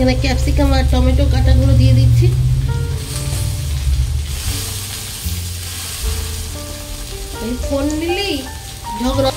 এখানে ক্যাপসিকাম আর টমেটো কাটাগুলো দিয়ে দিচ্ছি। এই ফোন নিলেই ঝগড়া।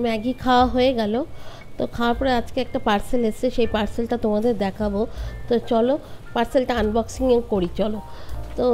ম্যাগি খাওয়া হয়ে গেল। তো খাওয়ার পরে আজকে একটা পার্সেল এসেছে, সেই পার্সেলটা তোমাদের দেখাবো। তো চলো পার্সেলটা আনবক্সিং করি। চলো। তো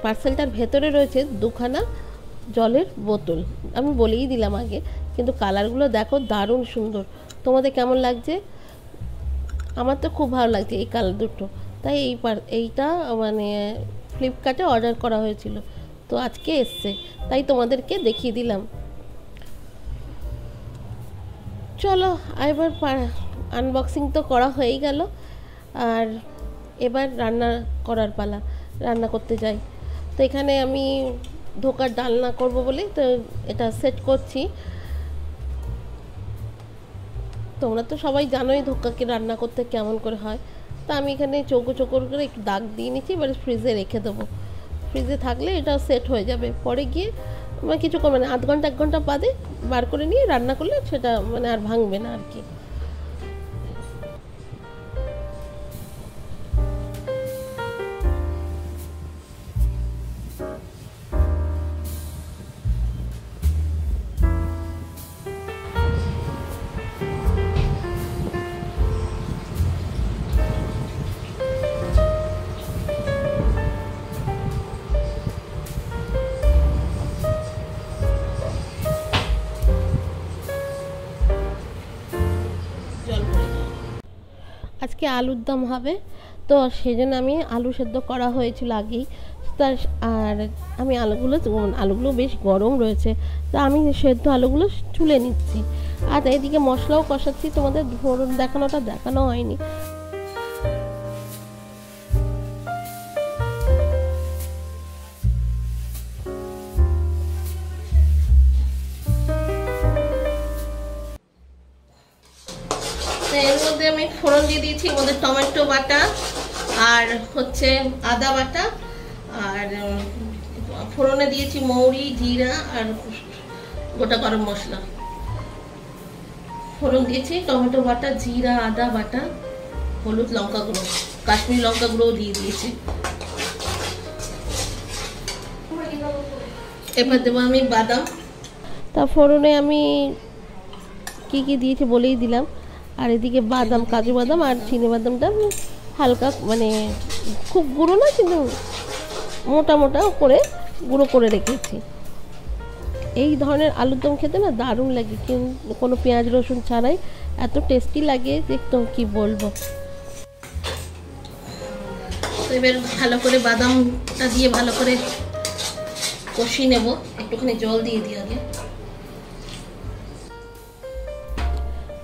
পার্সেলটার ভেতরে রয়েছে দুখানা জলের বোতল। আমি বলেই দিলাম আগে, কিন্তু কালারগুলো দেখো দারুণ সুন্দর। তোমাদের কেমন লাগছে? আমার তো খুব ভালো লাগছে এই কালার দুটো। তাই এইটা মানে ফ্লিপকার্টে অর্ডার করা হয়েছিল, তো আজকে এসছে, তাই তোমাদেরকে দেখিয়ে দিলাম। চলো এবার আনবক্সিং তো করা হয়েই গেল, আর এবার রান্না করার পালা। রান্না করতে যাই। তো এখানে আমি ধোকার ডালনা করব বলে তো এটা সেট করছি। তোমরা তো সবাই জানোই ধোকাকে রান্না করতে কেমন করে হয়। তা আমি এখানে চৌকো চৌকো করে একটু দাগ দিয়ে নিচ্ছি, এবারে ফ্রিজে রেখে দেবো। ফ্রিজে থাকলে এটা সেট হয়ে যাবে, পরে গিয়ে মানে কিছু কমে না, আধ ঘন্টা 1 ঘন্টা বাদে বার করে নিয়ে রান্না করলে সেটা মানে আর ভাঙবে না আর কি। আজকে আলুর দম হবে, তো সেজন্য আমি আলু সেদ্ধ করা হয়েছিল আগেই। আর আমি আলুগুলো বেশ গরম রয়েছে, তা আমি সেদ্ধ আলুগুলো তুলে নিচ্ছি। আর এদিকে মশলাও কষাচ্ছি, তোমাদের ফোড়ন দেখানো হয়নি। এর মধ্যে আমি ফোড়ন দিয়ে দিয়েছি, এর মধ্যে টমেটো বাটা আর হচ্ছে আদা বাটা, আর ফোড়নে দিয়েছি মৌরি, জিরা আর গোটা গরম মশলা। ফোড়ন দিয়েছি টমেটো বাটা, জিরা, আদা বাটা, হলুদ, লঙ্কা গুঁড়ো, কাশ্মীরি লঙ্কা গুঁড়ো দিয়ে দিয়েছি। এবার দেবো আমি বাদাম। তা ফোড়নে আমি কি কি দিয়েছি বলেই দিলাম। আর এদিকে বাদাম, কাজু বাদাম আর চিনি বাদামটা হালকা মানে খুব গুঁড়ো না, কিন্তু মোটা মোটা করে গুঁড়ো করে রেখেছি। এই ধরনের আলুর দম খেতে না দারুণ লাগে, কোনো পেঁয়াজ রসুন ছাড়াই এত টেস্টি লাগে যে একদম কি বলবো। তো এবার ভালো করে বাদামটা দিয়ে ভালো করে কষিয়ে নেব। একটুখানি জল দিয়ে দিই আগে।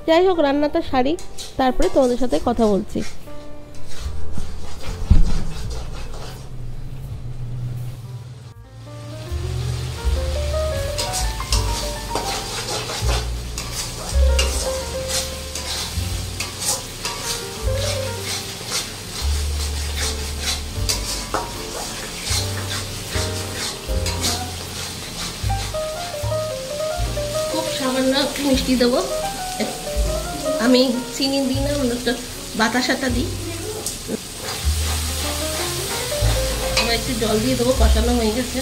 যাই হোক, রান্নাটা সারি, তারপরে তোমাদের সাথে কথা বলছি। খুব সামান্য একটু মিষ্টি দেবো, আমি চিনি দিই না, একটু বাতাসাটা দিই। আবার একটু জল দিয়ে দেবো, কষানো হয়ে গেছে।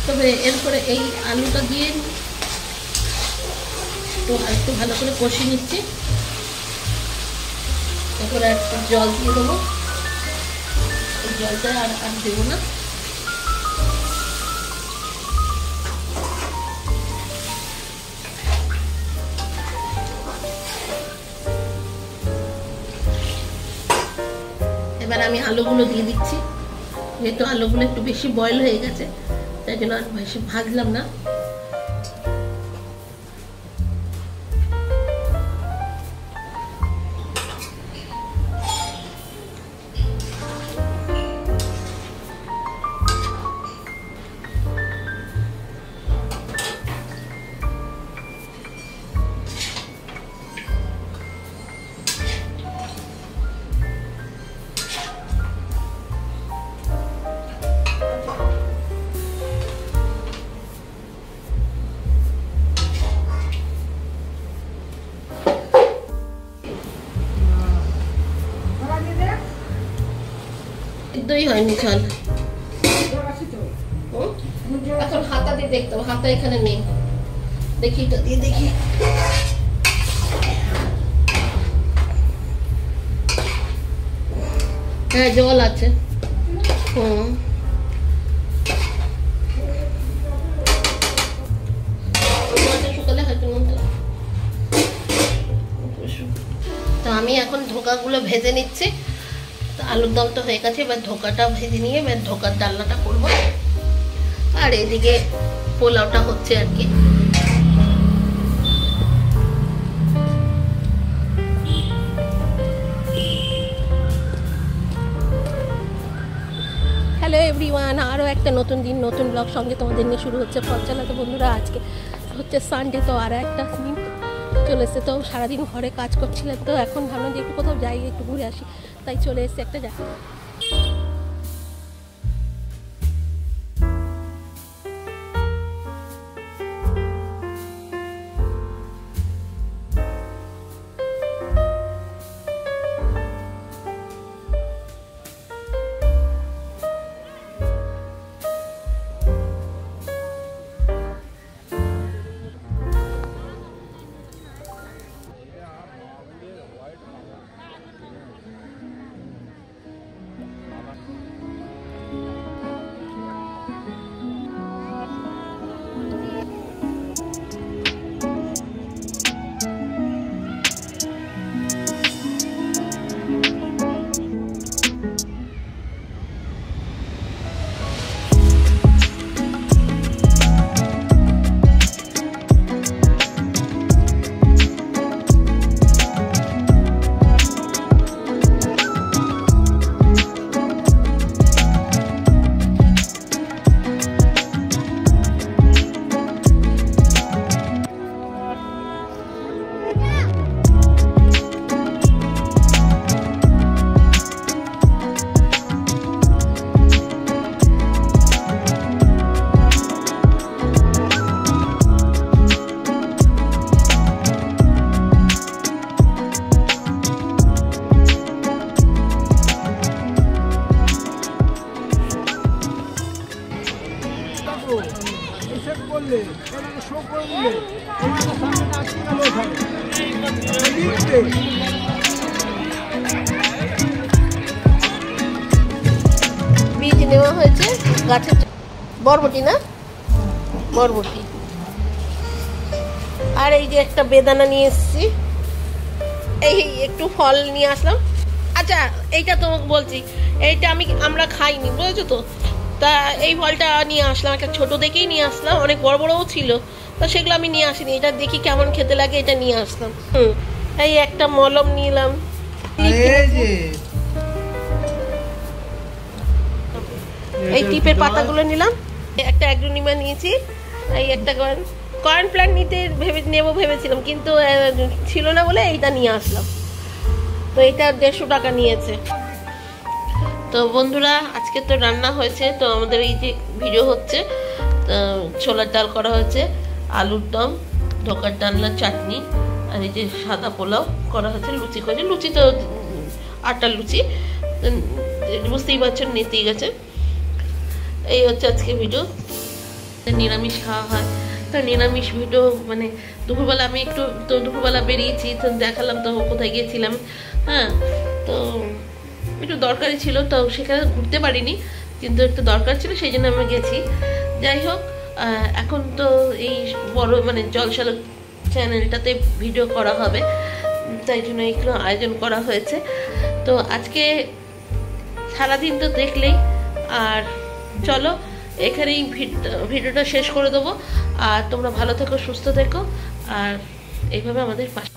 তবে এরপরে এই আলুটা দিয়ে একটু ভালো করে কষিয়ে নিচ্ছি। এরপরে একটু জল দিয়ে দেবো, এই জলটা আর দেবো না। এবার আমি আলুগুলো দিয়ে দিচ্ছি। যেহেতু আলুগুলো একটু বেশি বয়েল হয়ে গেছে, তাই জন্য আর বেশি ভাজলাম না। সিদ্ধই হয়নি, চল এখন হাতা দিয়ে দেখতে হবে। হাতা এখানে নেই, দেখি এটা দিয়ে দেখি। হ্যাঁ, জল আছে। শুকালে হয়তো তো আমি এখন ধোকাগুলো ভেজে নিচ্ছি। আলুর দমটা হয়ে গেছে, এবার ধোকাটা ভেজে নিয়ে এবার ধোকার ডালনাটা করবো। আর এদিকে পোলাওটা হচ্ছে আর কি। হ্যালো এভরিওয়ান, আরও একটা নতুন দিন নতুন ব্লগ সঙ্গে তোমাদের নিয়ে শুরু হচ্ছে পথ চালাতে। বন্ধুরা, আজকে হচ্ছে সানডে, তো আর একটা দিন চলে এসছে। তো সারাদিন ঘরে কাজ করছিলাম, তো এখন ভাবলাম যে একটু কোথাও যাই, একটু ঘুরে আসি, তাই চলে এসছে একটা জায়গা। বীজ নেওয়া হয়েছে গাছের, বরবটি না, বরবটি। আর এই যে একটা বেদানা নিয়ে এসেছি, এই একটু ফল নিয়ে আসলাম। আচ্ছা এইটা তোমাকে বলছি, এইটা আমরা খাইনি, বুঝেছো তো, তা এই ফলটা নিয়ে আসলাম, একটা ছোট দেখেই নিয়ে আসলাম, অনেক বড় বড়ও ছিল, তো সেগুলো আমি নিয়ে আসিনি, এটা দেখি কেমন খেতে লাগে, এটা নিয়ে আসলাম। এই একটা মলম নিলাম, এই টিপের পাতাগুলো নিলাম, একটা অ্যাগ্রোনিমা নিয়েছি, এই একটা কর্নফ্লাওয়ার নেবো ভেবেছিলাম, কিন্তু ছিল না বলে এইটা নিয়ে আসলাম। তো এইটা 150 টাকা নিয়েছে। তো বন্ধুরা আজকে তো রান্না হয়েছে, তো আমাদের এই যে ভিডিও হচ্ছে, ছোলার ডাল করা হয়েছে, আলুর দম, ঢোকার ডালনা, চাটনি, আর এই যে সাদা পোলাও করা হয়েছে, লুচি করে, লুচি তো আটার লুচি, বুঝতেই পারছেন, নিতেই গেছে। এই হচ্ছে আজকে ভিডিও। নিরামিষ খাওয়া হয়, তো নিরামিষ ভিডিও মানে দুপুরবেলা আমি দুপুরবেলা বেরিয়েছি, তো দেখালাম তো কোথায় গিয়েছিলাম। হ্যাঁ, তো একটু দরকারি ছিল, তো সেখানে ঘুরতে পারিনি, কিন্তু একটু দরকার ছিল, সেই জন্য আমি গেছি। যাই হোক, এখন তো এই বড় মানে জলসালক চ্যানেলটাতে ভিডিও করা হবে, তাই জন্য এগুলো আয়োজন করা হয়েছে। তো আজকে সারাদিন তো দেখলেই, আর চলো এখানেই ভিডিওটা শেষ করে দেবো। আর তোমরা ভালো থেকো, সুস্থ থেকো, আর এইভাবে আমাদের পাশে